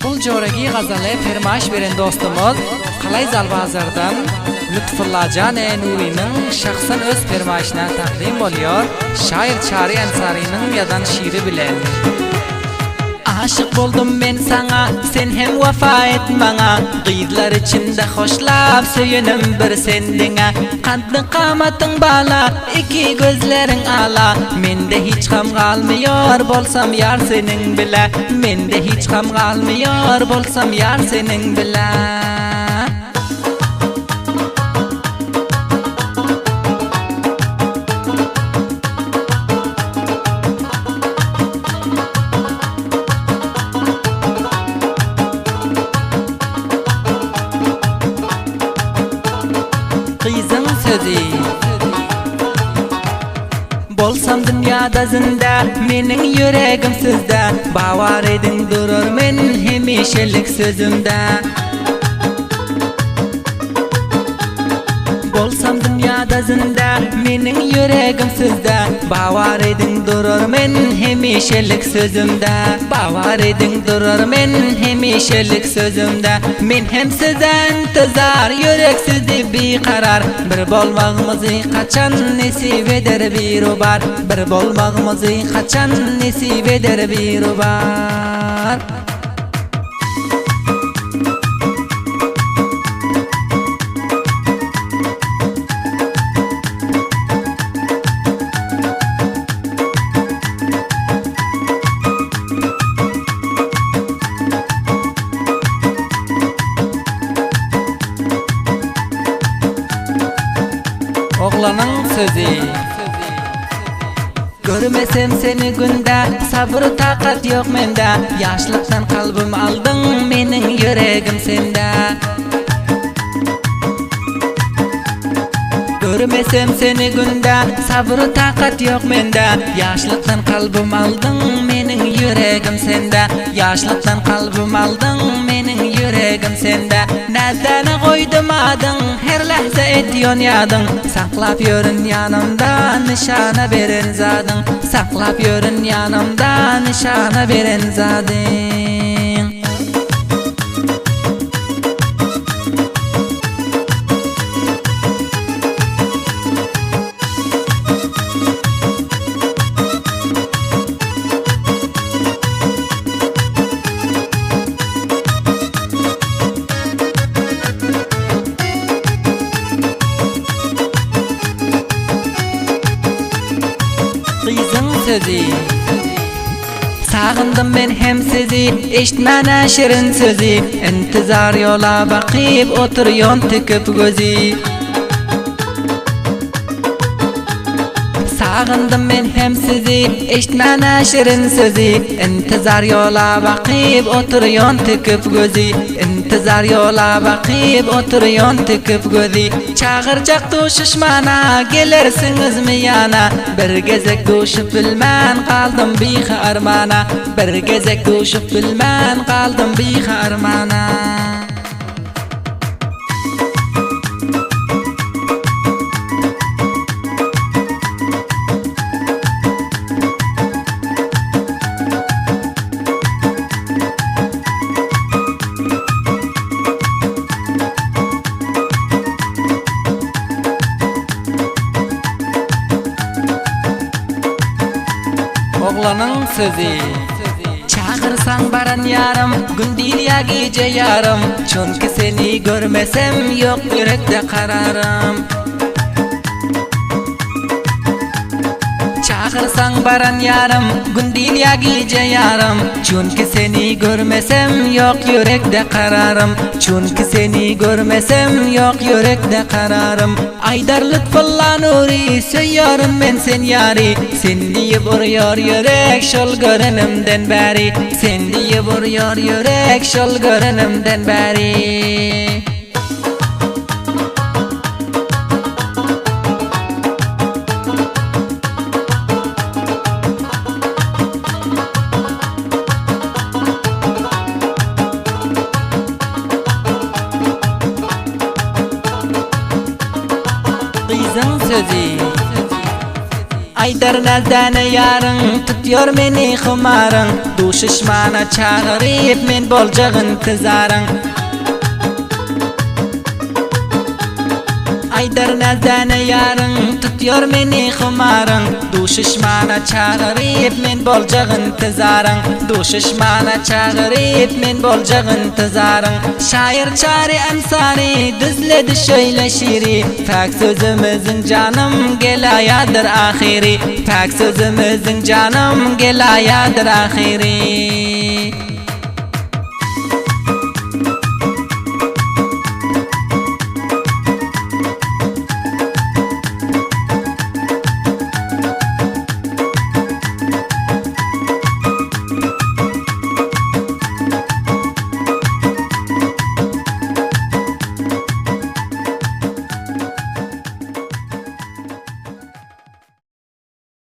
Bul joragi gazale fermaş veren dostumuz Qalay Zalbazar'dan Lütfullah Can Nuri'nin şahsan öz fermaşına takdim oluyor. Şair Çari Ensari'nin yadan şiiri bilen. Aşık boldum ben sana, sen hem vafa et bana. Gıydılar içinde hoşlap söyünüm bir sendine. Kadın kamatın bala, iki gözlerin ala. Mende hiç kam kalmıyor, bolsam yar senin bile. Mende hiç kam kalmıyor, bolsam yar senin bile. Kızın sözü Bolsam dünyada zinda, mening yüreğim sizde. Bavar edin durur men hemişelik sözümde. Bolsam dünyada zinda, mening yüreğim sizde. Bavar edin durur men hemişelik sözümde. Bavar edin durur men hemişelik sözümde. Men hem size intizar, yüreksizdi bir karar. Bir bolmağımızı kaçan nesip eder bir ubar. Bir bolmağımızı kaçan nesip eder bir ubar. Oğlanın sözü Görmesem seni günde, sabır takat yok mende. Yaşlıktan kalbim aldın, mening yüreğim sende. Görmesem seni günde, sabır takat yok mende. Yaşlıktan kalbim aldın, mening yüreğim sende. Yaşlıktan kalbim aldın, mening yüreğim sende. Nazana koydum adın, her lahza ediyon yadın. Saklap yürün yanımda, nişana veren zadın. Saklap yürün yanımda, nişana veren zadın. Kızın sözü Sağındım ben hem sizi, eşitmene şirin sözü. İntizar yola bakıp oturuyon tıkıp gözü. Sağındım ben hem sizi, eşitmene şirin sözü. İntizar yola bakıp oturuyon tıkıp gözü. İntizar yola bakıp oturuyon tıkıp gözü. Çağıracak duşuşmana, gelirsiniz mi yana? Bir gezek duşup bilmen, kaldım bir harmana. Bir gezek duşup bilmen, kaldım bir harmana. Oğlanın sözü Çağırsan baran yarım, gün değil ya gece yarım. Çünkü seni görmesem yok yürekte kararım. Çağırsan baran yarım, gün değil ya gece yarım. Çünkü seni görmesem yok yürekte kararım. Çünkü seni görmesem yok yürekte kararım. Aydar Lütfullah Nuri, söylüyorum ben sen yari. Sen diye vuruyor yürek şol görünümden beri. Sen diye vuruyor yürek şol görünümden beri. Kızın sözü Aydar nazane yarın tutuyor beni xumarın Du şişmana çağırıp men bolcağın tizarın Aydar nazane yarın tutuyor beni xumarın Du şişmana çağırıp men bolcağın tizarın Du şişmana çağırıp men bolcağın tizarın Şair çare ensari düzledi şöyle şiiri Pak sözümüzün canım gelayadır ahiri Pak sözümüzün canım gelayadır ahiri